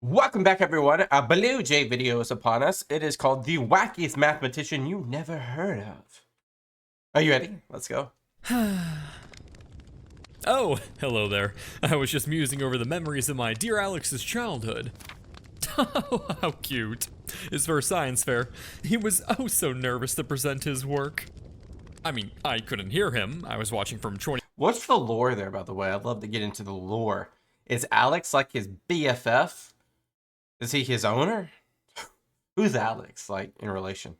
Welcome back, everyone. A BlueJay video is upon us. It is called The Wackiest Mathematician You Never Heard Of. Are you ready? Let's go. Oh, hello there. I was just musing over the memories of my dear Alex's childhood. Oh, how cute. His first science fair. He was oh so nervous to present his work. I mean, I couldn't hear him. I was watching from 20. What's the lore there, by the way? I'd love to get into the lore. Is Alex like his BFF? Is he his owner? Who's Alex, like, in relation?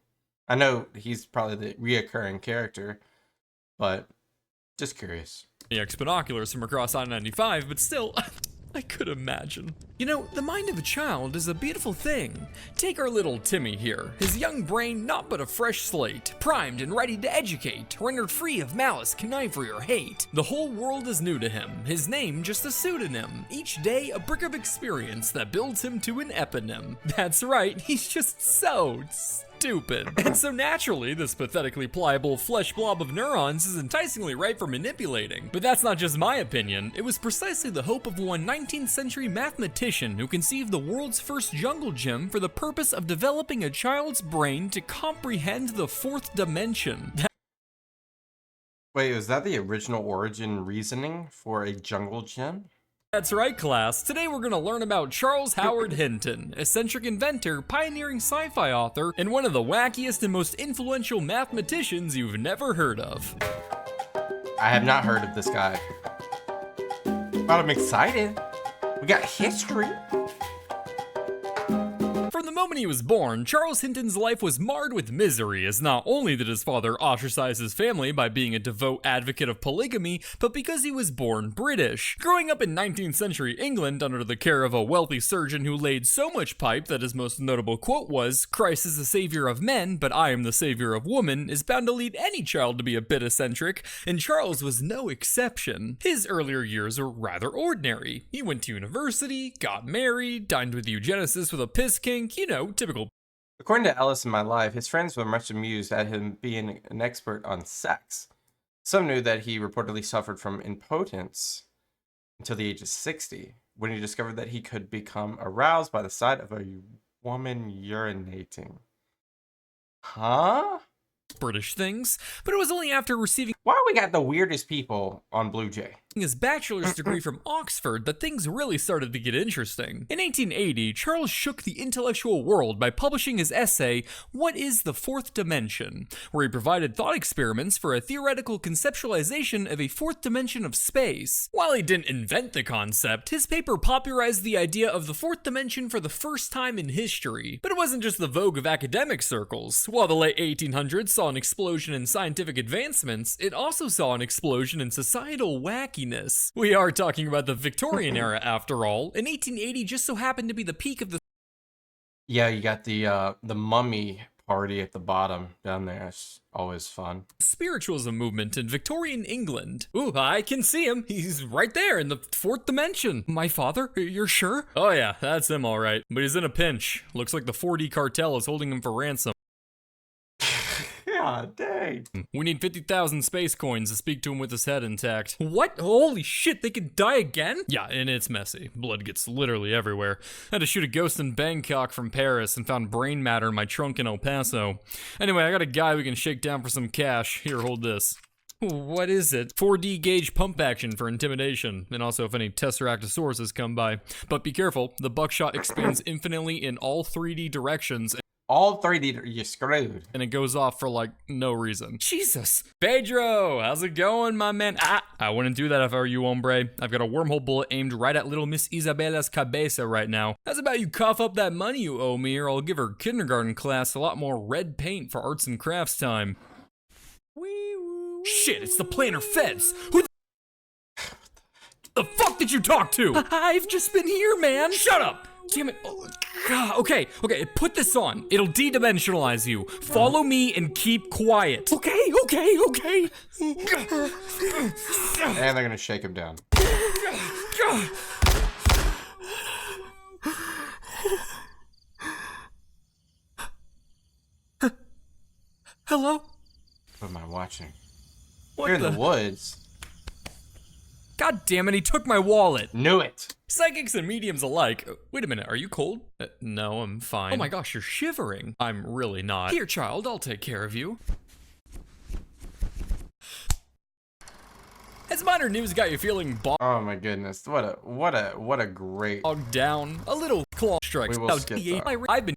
I know he's probably the reoccurring character, but just curious. X binoculars from across I-95, but still, I could imagine. You know, the mind of a child is a beautiful thing. Take our little Timmy here, his young brain not but a fresh slate, primed and ready to educate, rendered free of malice, connivery, or hate. The whole world is new to him, his name just a pseudonym, each day a brick of experience that builds him to an eponym. That's right, he's just so stupid. And so naturally, this pathetically pliable flesh blob of neurons is enticingly ripe for manipulating. But that's not just my opinion, it was precisely the hope of one 19th century mathematician who conceived the world's first jungle gym for the purpose of developing a child's brain to comprehend the fourth dimension. Wait, was that the original origin reasoning for a jungle gym? That's right, class. Today we're gonna learn about Charles Howard Hinton, eccentric inventor, pioneering sci-fi author, and one of the wackiest and most influential mathematicians you've never heard of. I have not heard of this guy, but I'm excited. We got history. From the moment he was born, Charles Hinton's life was marred with misery, as not only did his father ostracize his family by being a devout advocate of polygamy, but because he was born British. Growing up in 19th century England under the care of a wealthy surgeon who laid so much pipe that his most notable quote was, "Christ is the savior of men, but I am the savior of woman," is bound to lead any child to be a bit eccentric, and Charles was no exception. His earlier years were rather ordinary. He went to university, got married, dined with eugenicists with a piss kink, you know, typical. According to Alice in My Life, his friends were much amused at him being an expert on sex. Some knew that he reportedly suffered from impotence until the age of 60, when he discovered that he could become aroused by the sight of a woman urinating. Huh? British things, but it was only after receiving Why we got the weirdest people on BlueJay? his bachelor's degree from Oxford that things really started to get interesting. In 1880, Charles shook the intellectual world by publishing his essay, "What is the Fourth Dimension?", where he provided thought experiments for a theoretical conceptualization of a fourth dimension of space. While he didn't invent the concept, his paper popularized the idea of the fourth dimension for the first time in history. But it wasn't just the vogue of academic circles. While the late 1800s saw an explosion in scientific advancements, it also saw an explosion in societal wackiness. We are talking about the Victorian era after all, and 1880 just so happened to be the peak of the Yeah, you got the mummy party at the bottom down there. It's always fun. spiritualism movement in Victorian England. Ooh, I can see him. He's right there in the fourth dimension. My father? You're sure? Oh yeah, that's him all right. But he's in a pinch. Looks like the 4D cartel is holding him for ransom. God dang. We need 50,000 space coins to speak to him with his head intact. What? Holy shit, they could die again? Yeah, and it's messy. Blood gets literally everywhere. I had to shoot a ghost in Bangkok from Paris and found brain matter in my trunk in El Paso. Anyway, I got a guy we can shake down for some cash. Here, hold this. What is it? 4D gauge pump action for intimidation, and also if any Tesseractosauruses come by. But be careful, the buckshot expands infinitely in all 3D directions. All 3D, you're screwed. And it goes off for like no reason. Jesus. Pedro, how's it going, my man? I wouldn't do that if I were you, hombre. I've got a wormhole bullet aimed right at little Miss Isabella's cabeza right now. How's about you cough up that money you owe me, or I'll give her kindergarten class a lot more red paint for arts and crafts time. Shit, it's the planner feds. Who the fuck did you talk to? I've just been here, man. Shut up. Damn it. Oh, God. Okay, put this on. It'll de-dimensionalize you. Follow me and keep quiet. Okay. And they're gonna shake him down. Hello? What am I watching? What You're in the woods. God damn it, he took my wallet. Knew it. Psychics and mediums alike. Wait a minute, are you cold? No, I'm fine. Oh my gosh, you're shivering. I'm really not. Here, child, I'll take care of you. Has modern news got you feeling Oh my goodness. What a great. bogged down? A little claw strike. We will skip that. I've been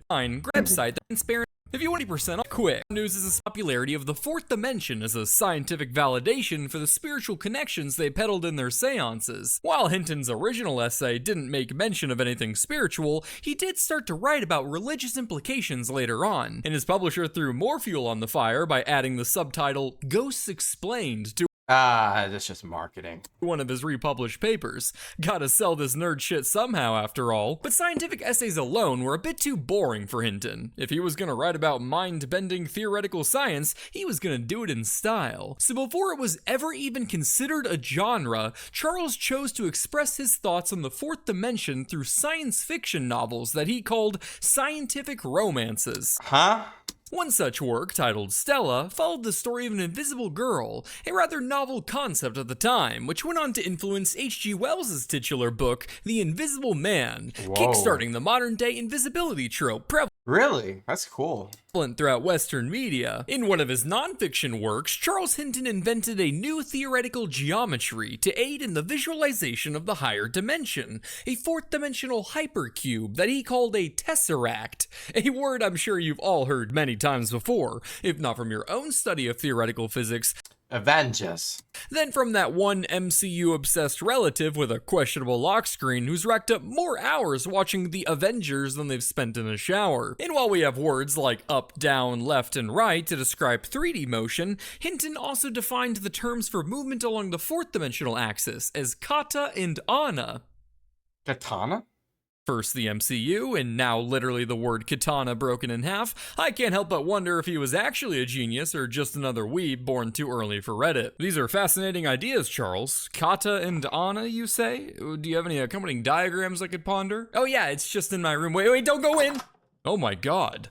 fine. Grab site that's transparent. If you want 20% off, quick. News is the popularity of the fourth dimension as a scientific validation for the spiritual connections they peddled in their seances. While Hinton's original essay didn't make mention of anything spiritual, he did start to write about religious implications later on, and his publisher threw more fuel on the fire by adding the subtitle Ghosts Explained to That's just marketing. one of his republished papers. Gotta sell this nerd shit somehow after all. But scientific essays alone were a bit too boring for Hinton. If he was gonna write about mind-bending theoretical science, he was gonna do it in style. So before it was ever even considered a genre, Charles chose to express his thoughts on the fourth dimension through science fiction novels that he called scientific romances. Huh? One such work, titled Stella, followed the story of an invisible girl, a rather novel concept at the time, which went on to influence H.G. Wells' titular book, The Invisible Man, Whoa. kickstarting the modern-day invisibility trope Really? That's cool. prevalent throughout Western media. In one of his nonfiction works, Charles Hinton invented a new theoretical geometry to aid in the visualization of the higher dimension, a fourth-dimensional hypercube that he called a tesseract, a word I'm sure you've all heard many times before, if not from your own study of theoretical physics, Avengers. then from that one MCU-obsessed relative with a questionable lock screen who's racked up more hours watching the Avengers than they've spent in a shower. And while we have words like up, down, left, and right to describe 3D motion, Hinton also defined the terms for movement along the fourth-dimensional axis as kata and ana. Katana? First the MCU, and now literally the word katana broken in half. I can't help but wonder if he was actually a genius or just another weeb born too early for Reddit. These are fascinating ideas, Charles. Kata and ana, you say? Do you have any accompanying diagrams I could ponder? Oh yeah, it's just in my room. Wait, don't go in! Oh my god.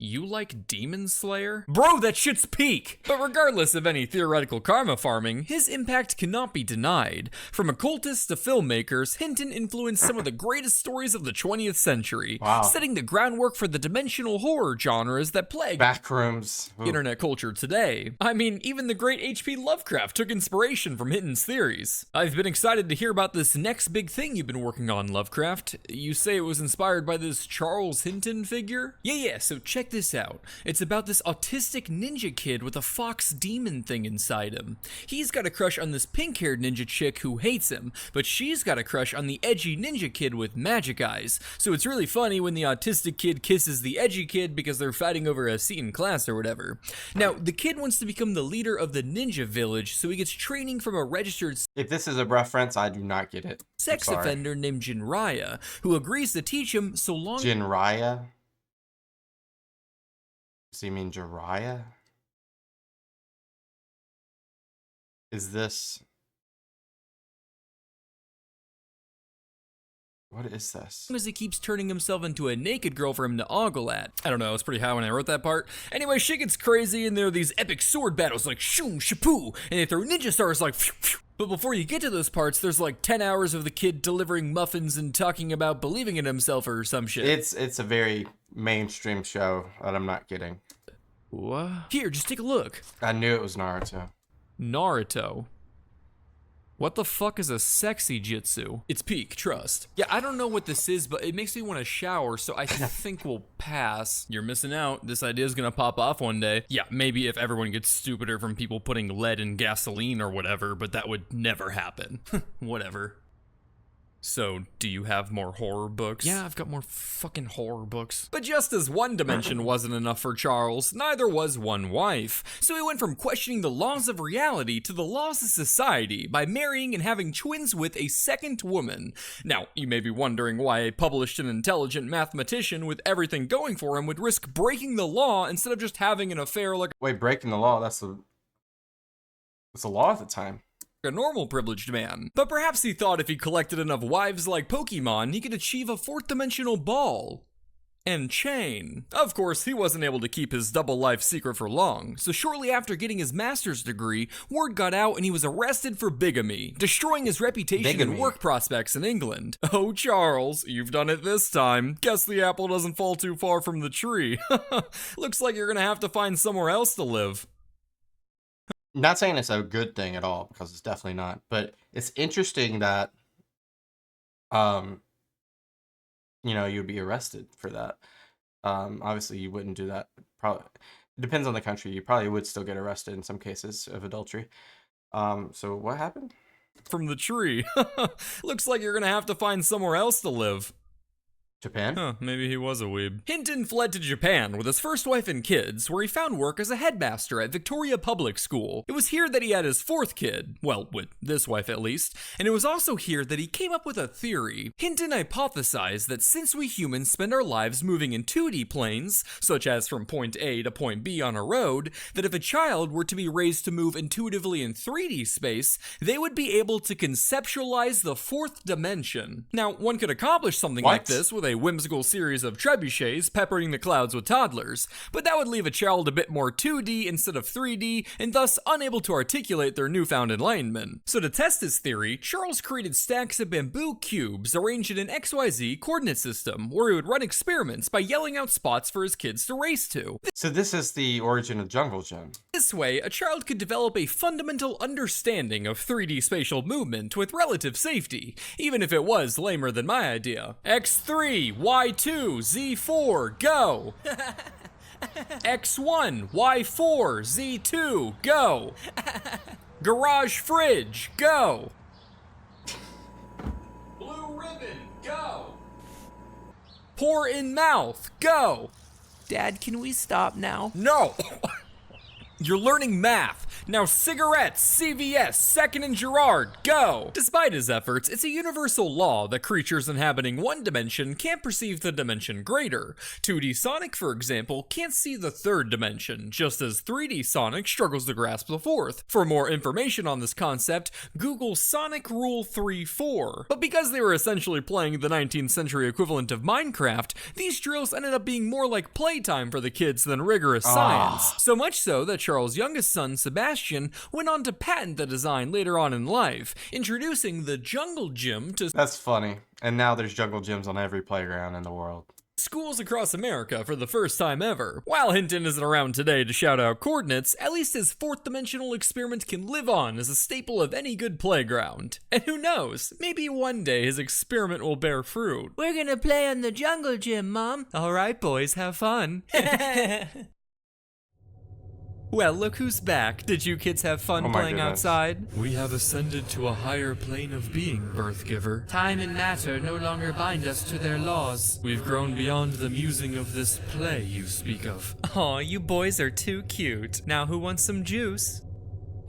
You like Demon Slayer? Bro, that shit's peak! But regardless of any theoretical karma farming, his impact cannot be denied. From occultists to filmmakers, Hinton influenced some of the greatest stories of the 20th century, Wow. setting the groundwork for the dimensional horror genres that plague Backrooms. Ooh. internet culture today. I mean, even the great H.P. Lovecraft took inspiration from Hinton's theories. I've been excited to hear about this next big thing you've been working on, Lovecraft. You say it was inspired by this Charles Hinton figure? Yeah, so check this out. It's about this autistic ninja kid with a fox demon thing inside him. He's got a crush on this pink-haired ninja chick who hates him, but she's got a crush on the edgy ninja kid with magic eyes. So it's really funny when the autistic kid kisses the edgy kid because they're fighting over a seat in class or whatever. Now, the kid wants to become the leader of the ninja village, so he gets training from a registered If this is a reference, I do not get it. sex I'm sorry. offender named Jinraya, who agrees to teach him so long Jinraya? Does he mean Jiraiya? Is this... What is this? as he keeps turning himself into a naked girl for him to ogle at. I don't know, it's pretty high when I wrote that part. Anyway, shit gets crazy and there are these epic sword battles like shoom shapoo, and they throw ninja stars like phew, phew. But before you get to those parts, there's like 10 hours of the kid delivering muffins and talking about believing in himself or some shit. It's a very mainstream show that I'm not getting. What? Here, just take a look. I knew it was Naruto. Naruto. What the fuck is a sexy jitsu? It's peak, trust. Yeah, I don't know what this is, but it makes me want to shower, so I think we'll pass. You're missing out. This idea is gonna pop off one day. Yeah, maybe if everyone gets stupider from people putting lead in gasoline or whatever, but that would never happen. Whatever. So, do you have more horror books? Yeah, I've got more fucking horror books. But just as one dimension wasn't enough for Charles, neither was one wife. So he went from questioning the laws of reality to the laws of society by marrying and having twins with a second woman. Now, you may be wondering why a published and intelligent mathematician with everything going for him would risk breaking the law instead of just having an affair like Wait, breaking the law, that's the law at the time. a normal privileged man. But perhaps he thought if he collected enough wives like Pokemon, he could achieve a fourth-dimensional ball. and chain. Of course, he wasn't able to keep his double life secret for long, so shortly after getting his master's degree, word got out and he was arrested for bigamy, destroying his reputation and work prospects in England. Oh, Charles, you've done it this time. Guess the apple doesn't fall too far from the tree. Looks like you're gonna have to find somewhere else to live. Not saying it's a good thing at all, because it's definitely not, but it's interesting that you know, you'd be arrested for that. Obviously you wouldn't do that. Probably it depends on the country. You probably would still get arrested in some cases of adultery. So what happened? From the tree. Looks like you're gonna have to find somewhere else to live. Japan? Huh, maybe he was a weeb. Hinton fled to Japan with his first wife and kids, where he found work as a headmaster at Victoria Public School. It was here that he had his fourth kid, well, with this wife at least, and it was also here that he came up with a theory. Hinton hypothesized that since we humans spend our lives moving in 2D planes, such as from point A to point B on a road, that if a child were to be raised to move intuitively in 3D space, they would be able to conceptualize the fourth dimension. Now, one could accomplish something like this with a whimsical series of trebuchets peppering the clouds with toddlers, but that would leave a child a bit more 2D instead of 3D, and thus unable to articulate their newfound enlightenment. So to test his theory, Charles created stacks of bamboo cubes arranged in an XYZ coordinate system, where he would run experiments by yelling out spots for his kids to race to. So this is the origin of Jungle Gym. This way, a child could develop a fundamental understanding of 3D spatial movement with relative safety, even if it was lamer than my idea. X3, Y2, Z4, go! X1, Y4, Z2, go! Garage fridge, go! Blue ribbon, go! Pour in mouth, go! Dad, can we stop now? No! You're learning math. Now cigarettes, CVS, Second and Girard, go! Despite his efforts, it's a universal law that creatures inhabiting one dimension can't perceive the dimension greater. 2D Sonic, for example, can't see the third dimension, just as 3D Sonic struggles to grasp the fourth. For more information on this concept, Google Sonic Rule 3-4. But because they were essentially playing the 19th century equivalent of Minecraft, these drills ended up being more like playtime for the kids than rigorous science. So much so that Charles' youngest son, Sebastian, went on to patent the design later on in life, introducing the Jungle Gym to That's funny. And now there's jungle gyms on every playground in the world. schools across America for the first time ever. While Hinton isn't around today to shout out coordinates, at least his fourth dimensional experiment can live on as a staple of any good playground. And who knows, maybe one day his experiment will bear fruit. We're gonna play on the Jungle Gym, Mom. Alright boys, have fun. Well, look who's back. Did you kids have fun playing outside? We have ascended to a higher plane of being, Birthgiver. Time and matter no longer bind us to their laws. We've grown beyond the musing of this play you speak of. Aw, you boys are too cute. Now who wants some juice?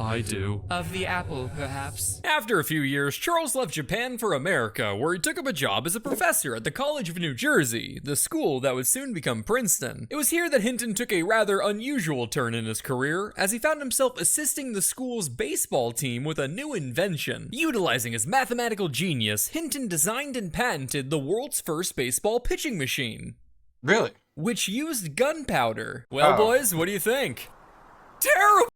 I do. Of the apple, perhaps. After a few years, Charles left Japan for America, where he took up a job as a professor at the College of New Jersey, the school that would soon become Princeton. It was here that Hinton took a rather unusual turn in his career, as he found himself assisting the school's baseball team with a new invention. Utilizing his mathematical genius, Hinton designed and patented the world's first baseball pitching machine. Really? Which used gunpowder. Well, boys, what do you think? Terrible!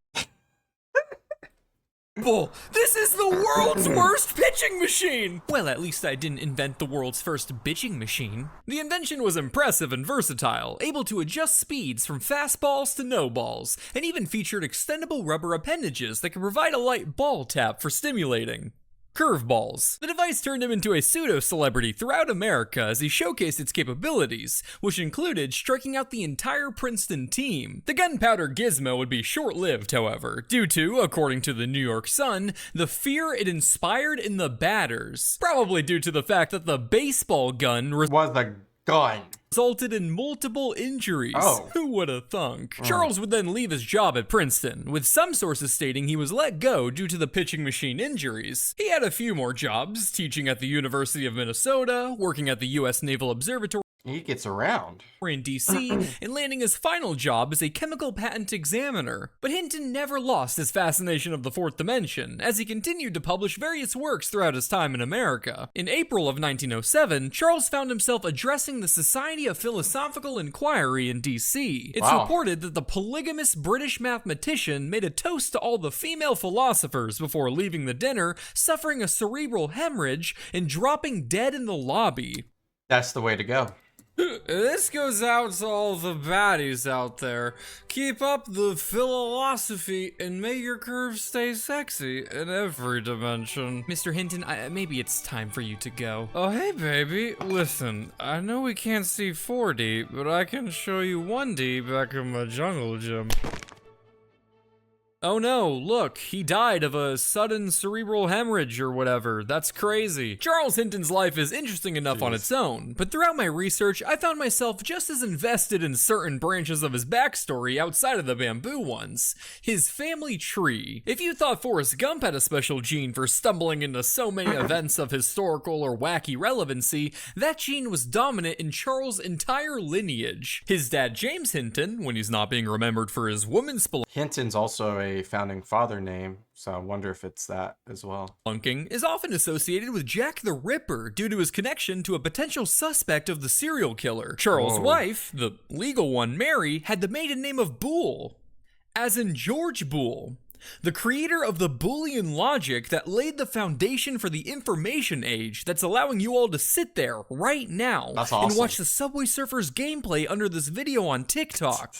This is the world's worst pitching machine! Well, at least I didn't invent the world's first bitching machine. The invention was impressive and versatile, able to adjust speeds from fastballs to no balls, and even featured extendable rubber appendages that could provide a light ball tap for stimulating curveballs. The device turned him into a pseudo-celebrity throughout America as he showcased its capabilities, which included striking out the entire Princeton team. The gunpowder gizmo would be short-lived, however, due to, according to the New York Sun, the fear it inspired in the batters. Probably due to the fact that the baseball gun Was the gun. resulted in multiple injuries. Oh. Who would have thunk? Charles would then leave his job at Princeton, with some sources stating he was let go due to the pitching machine injuries. He had a few more jobs, teaching at the University of Minnesota, working at the U.S. Naval Observatory. He gets around. in DC and landing his final job as a chemical patent examiner. But Hinton never lost his fascination of the fourth dimension, as he continued to publish various works throughout his time in America. In April of 1907, Charles found himself addressing the Society of Philosophical Inquiry in DC. It's reported that the polygamous British mathematician made a toast to all the female philosophers before leaving the dinner, suffering a cerebral hemorrhage and dropping dead in the lobby. That's the way to go. This goes out to all the baddies out there. Keep up the philosophy and may your curves stay sexy in every dimension. Mr. Hinton, maybe it's time for you to go. Oh, hey, baby. Listen, I know we can't see 4D, but I can show you 1D back in my jungle gym. Oh no, look, he died of a sudden cerebral hemorrhage or whatever. That's crazy. Charles Hinton's life is interesting enough on its own, but throughout my research, I found myself just as invested in certain branches of his backstory outside of the bamboo ones. His family tree. If you thought Forrest Gump had a special gene for stumbling into so many events of historical or wacky relevancy, that gene was dominant in Charles' entire lineage. His dad, James Hinton, when he's not being remembered for his woman's Hinton's also a founding father name, so I wonder if it's that as well. spelunking, is often associated with Jack the Ripper due to his connection to a potential suspect of the serial killer. Charles' wife, the legal one, Mary, had the maiden name of Boole, as in George Boole, the creator of the Boolean logic that laid the foundation for the information age that's allowing you all to sit there right now and watch the Subway Surfers gameplay under this video on TikTok.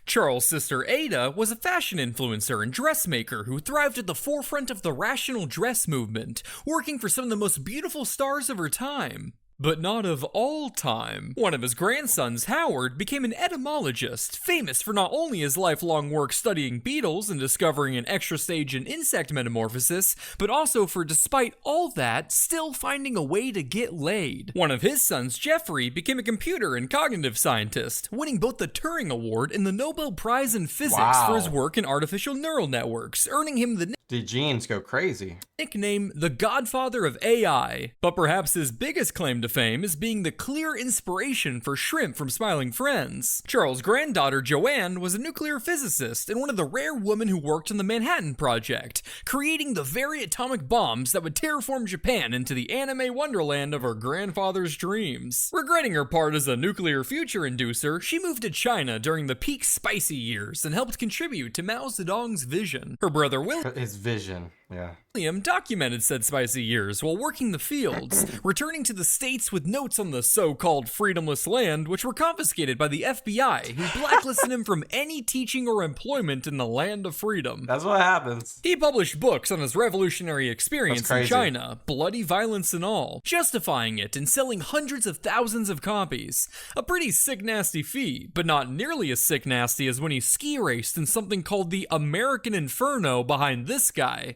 Charles' sister Ada was a fashion influencer and dressmaker who thrived at the forefront of the rational dress movement, working for some of the most beautiful stars of her time. But not of all time. One of his grandsons, Howard, became an etymologist, famous for not only his lifelong work studying beetles and discovering an extra stage in insect metamorphosis, but also for, despite all that, still finding a way to get laid. One of his sons, Jeffrey, became a computer and cognitive scientist, winning both the Turing Award and the Nobel Prize in Physics for his work in artificial neural networks, earning him the genes go crazy. Nickname the Godfather of AI. But perhaps his biggest claim to fame is being the clear inspiration for Shrimp from Smiling Friends. Charles' granddaughter Joanne was a nuclear physicist and one of the rare women who worked on the Manhattan Project, creating the very atomic bombs that would terraform Japan into the anime wonderland of her grandfather's dreams. Regretting her part as a nuclear future inducer, she moved to China during the peak spicy years and helped contribute to Mao Zedong's vision. Her brother His vision, yeah. William documented said spicy years while working the fields, returning to the States with notes on the so-called freedomless land, which were confiscated by the FBI, who blacklisted him from any teaching or employment in the land of freedom. That's what happens. He published books on his revolutionary experience in China, bloody violence and all, justifying it and selling hundreds of thousands of copies. A pretty sick nasty feat, but not nearly as sick nasty as when he ski raced in something called the American Inferno behind this guy.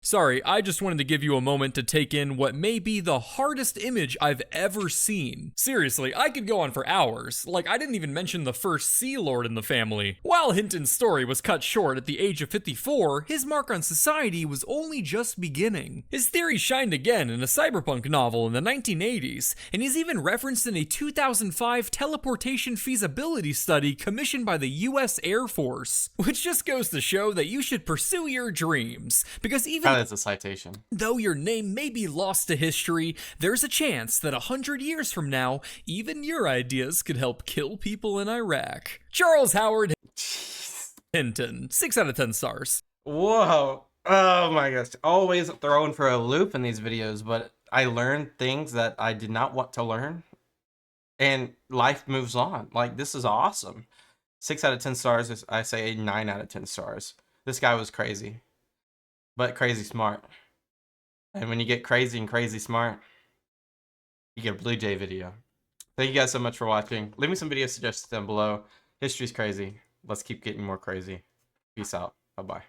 Sorry, I just wanted to give you a moment to take in what may be the hardest image I've ever seen. Seriously, I could go on for hours. Like, I didn't even mention the first Sea Lord in the family. While Hinton's story was cut short at the age of 54, his mark on society was only just beginning. His theory shined again in a cyberpunk novel in the 1980s, and he's even referenced in a 2005 teleportation feasibility study commissioned by the US Air Force. Which just goes to show that you should pursue your dreams, because even That is a citation. though your name may be lost to history, there's a chance that 100 years from now, even your ideas could help kill people in Iraq. Charles Howard Hinton, 6 out of 10 stars. Whoa. Oh my gosh. Always thrown for a loop in these videos, but I learned things that I did not want to learn. And life moves on. Like, this is awesome. 6 out of 10 stars. I say a 9 out of 10 stars. This guy was crazy. But crazy smart. And when you get crazy and crazy smart, you get a BlueJay video. Thank you guys so much for watching. Leave me some video suggestions down below. History's crazy. Let's keep getting more crazy. Peace out. Bye-bye.